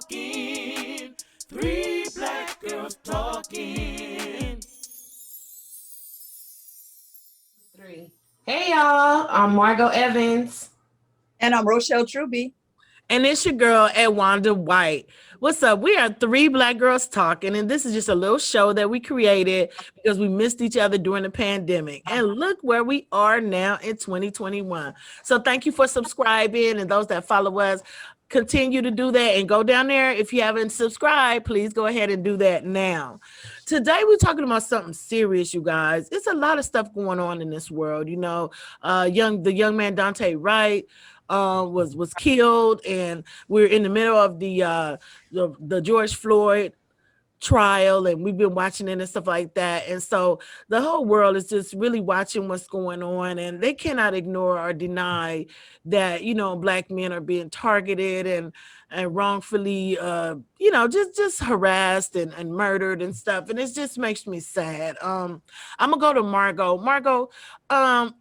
talking. Three black girls talking. Three. Hey y'all, I'm Margot Evans. And I'm Rochelle Truby. And it's your girl, Edwonda White. What's up? We are three black girls talking, and this is just a little show that we created because we missed each other during the pandemic. And look where we are now in 2021. So thank you for subscribing, and those that follow us, continue to do that and go down there. If you haven't subscribed, please go ahead and do that now. Today we're talking about something serious, you guys. It's a lot of stuff going on in this world. You know, the young man Dante Wright was killed, and we're in the middle of the George Floyd trial, and we've been watching it and stuff like that. And so the whole world is just really watching what's going on, and they cannot ignore or deny that, you know, black men are being targeted and wrongfully just harassed and murdered and stuff. And it just makes me sad. I'm gonna go to Margot.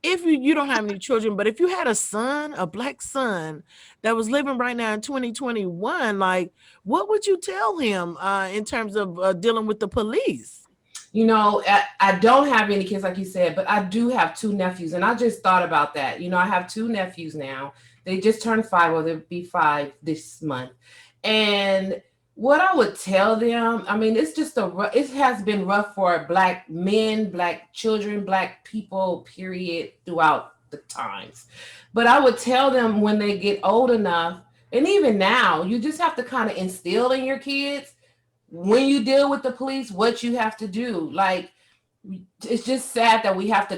If you don't have any children, but if you had a black son that was living right now in 2021, like, what would you tell him in terms of dealing with the police? You know, I don't have any kids, like you said, but I do have two nephews. And I just thought about that. You know, I have two nephews now. They just turned 5, or they'll be 5 this month. And what I would tell them, I mean, it's just it has been rough for black men, black children, black people, period, throughout the times. But I would tell them when they get old enough, and even now, you just have to kind of instill in your kids, when you deal with the police, what you have to do. Like, it's just sad that we have to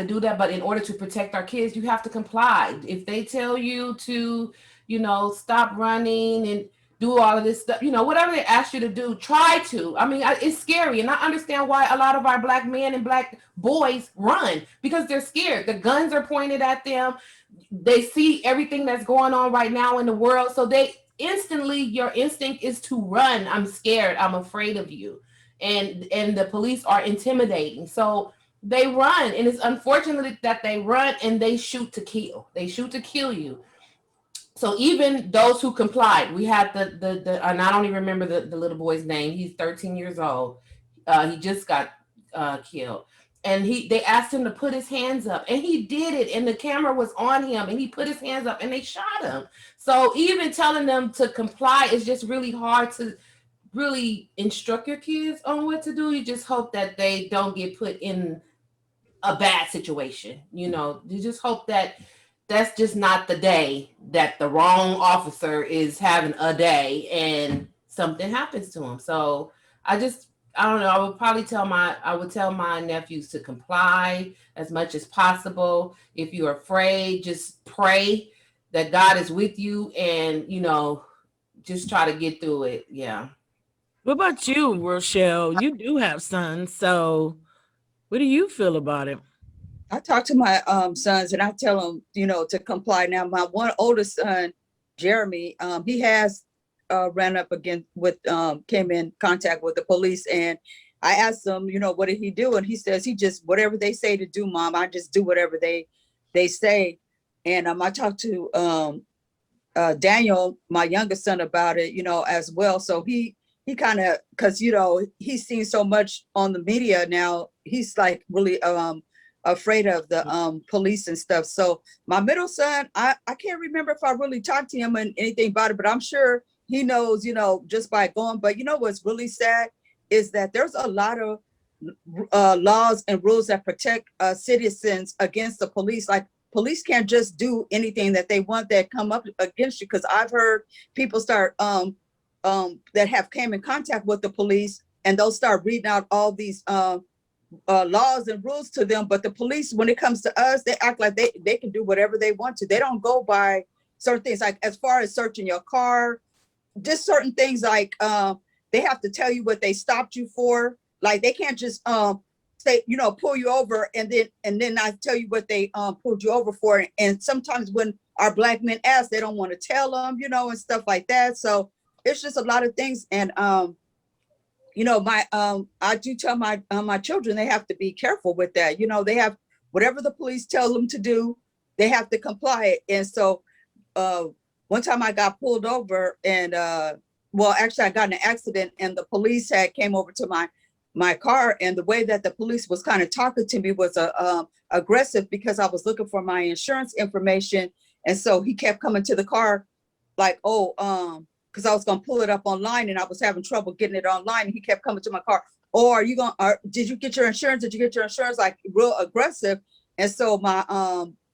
do that, but in order to protect our kids, you have to comply. If they tell you to, you know, stop running and do all of this stuff, you know, whatever they ask you to do, try to. I mean, it's scary, and I understand why a lot of our black men and black boys run, because they're scared. The guns are pointed at them. They see everything that's going on right now in the world, so they instantly, your instinct is to run. I'm scared, I'm afraid of you. And the police are intimidating, so they run. And it's unfortunate that they run and they shoot to kill. They shoot to kill you. So even those who complied, we had the and I don't even remember the little boy's name. He's 13 years old. He just got killed. And they asked him to put his hands up, and he did it, and the camera was on him, and he put his hands up, and they shot him. So even telling them to comply is just really hard to really instruct your kids on what to do. You just hope that they don't get put in a bad situation. You know, you just hope that that's just not the day that the wrong officer is having a day and something happens to him. So I don't know. I would tell my nephews to comply as much as possible. If you're afraid, just pray that God is with you, and, you know, just try to get through it. Yeah. What about you, Rochelle? You do have sons, so what do you feel about it? I talk to my sons, and I tell them, you know, to comply. Now, my one oldest son, Jeremy, he has ran up against came in contact with the police, and I asked him, you know, what did he do? And he says he just, whatever they say to do, Mom, I just do whatever they say. And I talked to Daniel, my youngest son, about it, you know, as well. So he kind of, because, you know, he's seen so much on the media now, he's like really afraid of the police and stuff. So my middle son, I can't remember if I really talked to him and anything about it, but I'm sure he knows, you know, just by going. But you know what's really sad is that there's a lot of laws and rules that protect citizens against the police. Like, police can't just do anything that they want that come up against you, because I've heard people start that have came in contact with the police, and they'll start reading out all these laws and rules to them. But the police, when it comes to us, they act like they can do whatever they want to. They don't go by certain things, like as far as searching your car, just certain things, like they have to tell you what they stopped you for. Like, they can't just say, you know, pull you over and then I tell you what they pulled you over for. And sometimes when our black men ask, they don't want to tell them, you know, and stuff like that. So it's just a lot of things. And you know, I do tell my children they have to be careful with that. You know, they have whatever the police tell them to do, they have to comply. And so one time I got pulled over and well, actually I got in an accident and the police had came over to my car, and the way that the police was kind of talking to me was aggressive because I was looking for my insurance information. And so he kept coming to the car like, oh, because I was gonna pull it up online and I was having trouble getting it online. And he kept coming to my car. Oh, are you gonna did you get your insurance? Did you get your insurance? Like real aggressive. And so my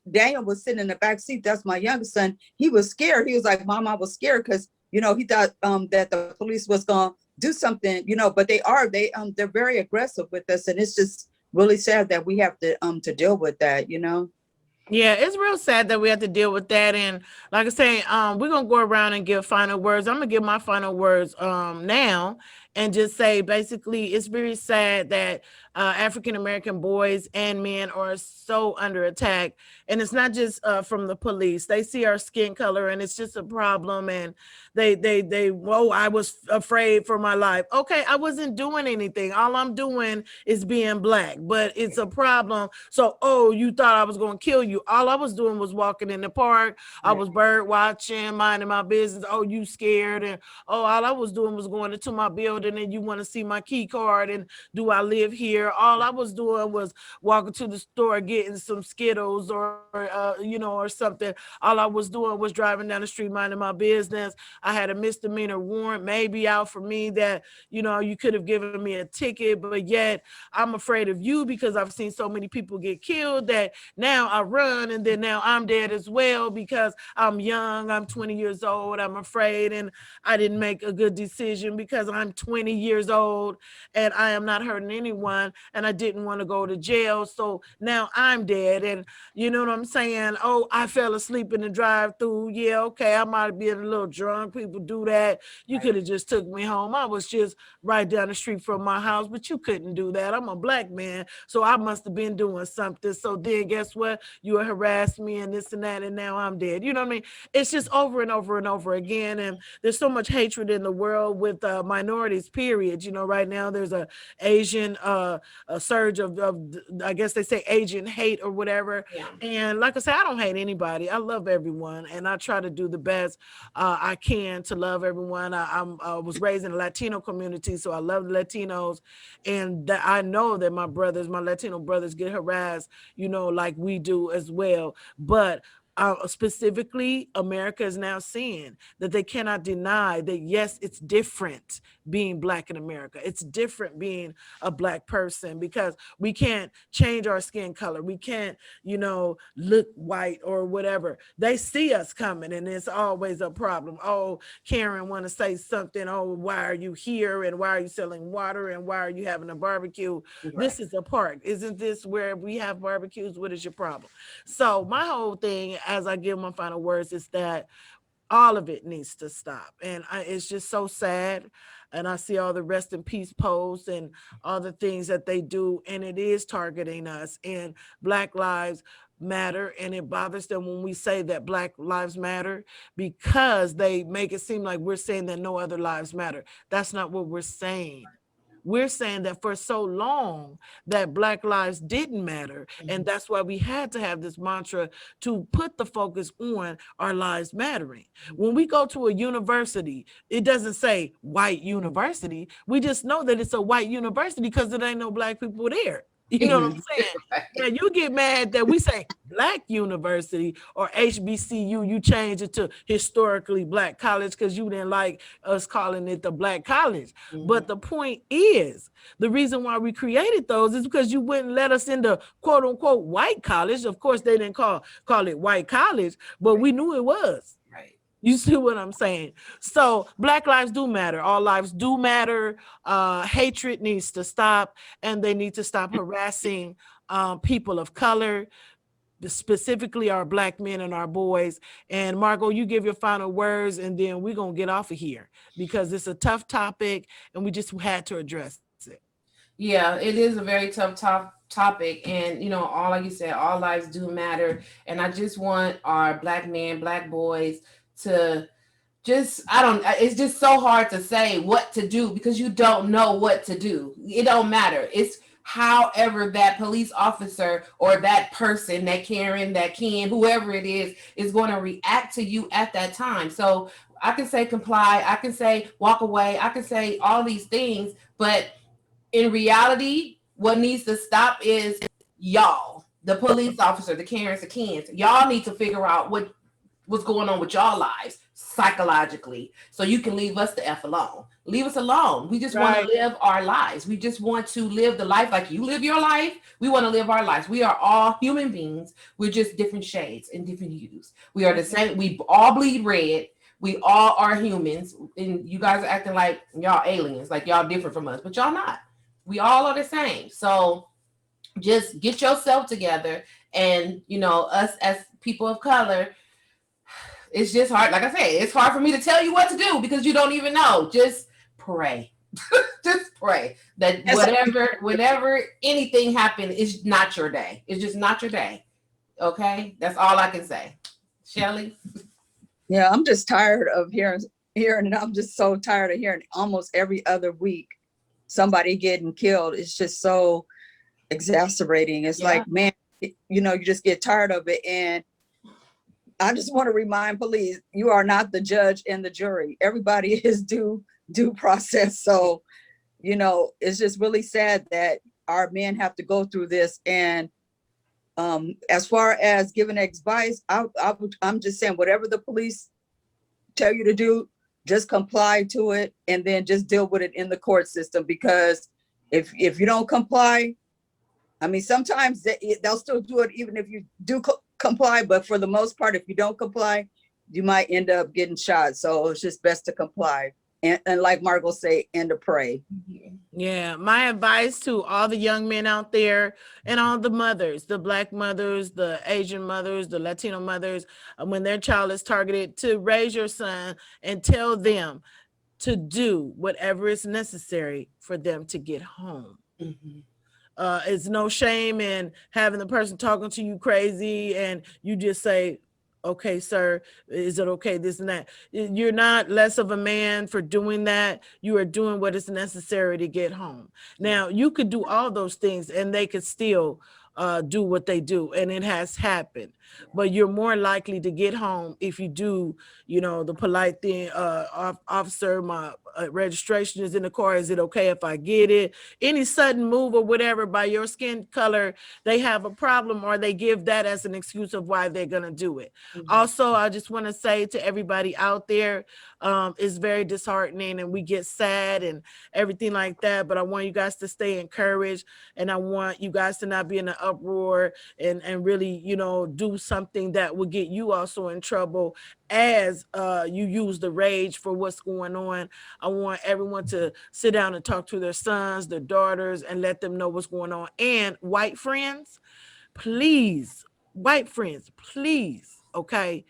Daniel was sitting in the back seat. That's my youngest son. He was scared. He was like, Mom, I was scared because he thought that the police was gonna do something, but they're very aggressive with us, and it's just really sad that we have to deal with that. Yeah, it's real sad that we have to deal with that. And like I say, we're gonna go around and give final words. I'm gonna give my final words now and just say basically it's very sad that African American boys and men are so under attack. And it's not just from the police. They see our skin color and it's just a problem. And whoa, I was afraid for my life. Okay, I wasn't doing anything. All I'm doing is being black, but it's a problem. So, oh, you thought I was gonna kill you. All I was doing was walking in the park. I was bird watching, minding my business. Oh, you scared. And oh, all I was doing was going into my building and you want to see my key card and do I live here? All I was doing was walking to the store, getting some Skittles or something. All I was doing was driving down the street, minding my business. I had a misdemeanor warrant maybe out for me that, you could have given me a ticket, but yet I'm afraid of you because I've seen so many people get killed that now I run and then now I'm dead as well because I'm young, I'm 20 years old, I'm afraid, and I didn't make a good decision because I'm 20 years old and I am not hurting anyone and I didn't want to go to jail. So now I'm dead. And you know what I'm saying? Oh, I fell asleep in the drive-through. Yeah, okay, I might have been a little drunk. People do that. You could have just took me home. I was just right down the street from my house, but you couldn't do that. I'm a black man, so I must have been doing something. So then guess what? You harassed me and this and that, and now I'm dead. You know what I mean? It's just over and over and over again. And there's so much hatred in the world with minorities, period. Right now there's a Asian a surge of I guess they say Asian hate or whatever. Yeah. And like I said, I don't hate anybody. I love everyone, and I try to do the best I can to love everyone. I was raised in a Latino community, so I love the Latinos, and that I know that my Latino brothers get harassed, like we do as well. But specifically, America is now seeing that they cannot deny that, yes, it's different being black in America. It's different being a black person because we can't change our skin color. We can't, look white or whatever. They see us coming and it's always a problem. Oh, Karen want to say something. Oh, why are you here? And why are you selling water? And why are you having a barbecue? Right. This is a park. Isn't this where we have barbecues? What is your problem? So my whole thing, as I give my final words, is that all of it needs to stop. And it's just so sad. And I see all the rest in peace posts and all the things that they do. And it is targeting us. And Black Lives Matter. And it bothers them when we say that Black Lives Matter because they make it seem like we're saying that no other lives matter. That's not what we're saying. We're saying that for so long that Black lives didn't matter. And that's why we had to have this mantra to put the focus on our lives mattering. When we go to a university, it doesn't say white university. We just know that it's a white university because there ain't no Black people there. You know what I'm saying? Now you get mad that we say Black University or HBCU, you change it to historically Black college because you didn't like us calling it the Black college. But the point is, the reason why we created those is because you wouldn't let us into quote unquote white college. Of course, they didn't call it white college, but we knew it was. You see what I'm saying? So Black lives do matter. All lives do matter. Hatred needs to stop, and they need to stop harassing people of color, specifically our Black men and our boys. And Margot, you give your final words, and then we're going to get off of here because it's a tough topic, and we just had to address it. Yeah, it is a very tough topic. And, all, like you said, all lives do matter. And I just want our Black men, Black boys to it's just so hard to say what to do because you don't know what to do. It don't matter. It's however that police officer or that person, that Karen, that Ken, whoever it is going to react to you at that time. So I can say comply, I can say walk away, I can say all these things, but in reality, what needs to stop is y'all, the police officer, the Karens, the Kens. Y'all need to figure out what's going on with y'all lives psychologically, so you can leave us the F alone. Leave us alone. We just want to live our lives. We just want to live the life like you live your life. We want to live our lives. We are all human beings. We're just different shades and different hues. We are the same. We all bleed red. We all are humans. And you guys are acting like y'all aliens, like y'all different from us, but y'all not. We all are the same. So just get yourself together. And, you know, us as people of color, it's just hard. Like I said, it's hard for me to tell you what to do because you don't even know. Just pray. Just pray that whenever anything happens, it's not your day. It's just not your day. Okay? That's all I can say. Shelly? Yeah, I'm just tired of hearing, and I'm just so tired of hearing almost every other week somebody getting killed. It's just so exacerbating. It's like, man, you know, you just get tired of it. And I just want to remind police, you are not the judge and the jury. Everybody is due process. So, you know, it's just really sad that our men have to go through this. And as far as giving advice, I'm just saying, whatever the police tell you to do, just comply to it, and then just deal with it in the court system. Because if you don't comply, I mean, sometimes they'll still do it even if you do comply, but for the most part, if you don't comply, you might end up getting shot. So it's just best to comply. And like Margot say, and to pray. Yeah, my advice to all the young men out there and all the mothers, the Black mothers, the Asian mothers, the Latino mothers, when their child is targeted, to raise your son and tell them to do whatever is necessary for them to get home. Mm-hmm. It's no shame in having the person talking to you crazy and you just say, okay, sir, is it okay, this and that? You're not less of a man for doing that. You are doing what is necessary to get home. Now, you could do all those things and they could still do what they do, and it has happened. But you're more likely to get home if you do, you know, the polite thing. Officer, my registration is in the car. Is it okay if I get it? Any sudden move or whatever by your skin color, they have a problem, or they give that as an excuse of why they're gonna do it. Mm-hmm. Also, I just want to say to everybody out there, it's very disheartening and we get sad and everything like that. But I want you guys to stay encouraged, and I want you guys to not be in an uproar and really, you know, do something that will get you also in trouble as you use the rage for what's going on. I want everyone to sit down and talk to their sons, their daughters, and let them know what's going on. And white friends, please, okay,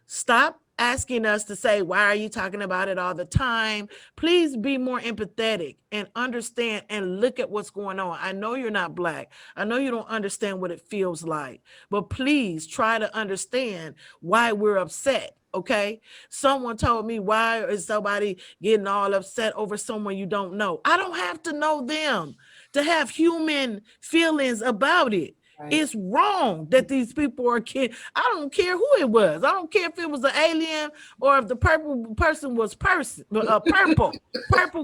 stop asking us to say, why are you talking about it all the time? Please be more empathetic and understand and look at what's going on. I know you're not Black. I know you don't understand what it feels like, but please try to understand why we're upset. Okay. Someone told me, why is somebody getting all upset over someone you don't know? I don't have to know them to have human feelings about it. Right. It's wrong that these people are kids. I don't care who it was. I don't care if it was an alien or if the purple person was purple,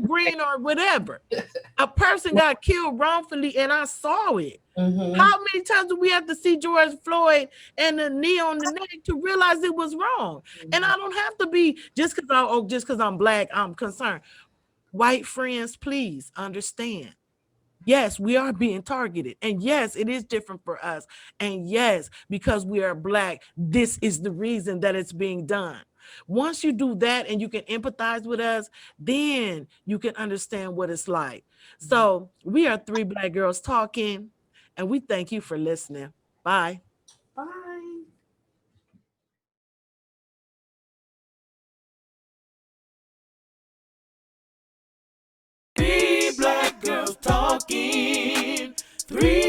green, or whatever. A person got killed wrongfully, and I saw it. Mm-hmm. How many times do we have to see George Floyd and the knee on the neck to realize it was wrong? Mm-hmm. And I don't have to be just because I'm Black, I'm concerned. White friends, please understand. Yes, we are being targeted. And yes, it is different for us. And yes, because we are Black, this is the reason that it's being done. Once you do that and you can empathize with us, then you can understand what it's like. So we are 3 Black Girls Talking, and we thank you for listening. Bye. Bye. Three Black Girls Talking. 3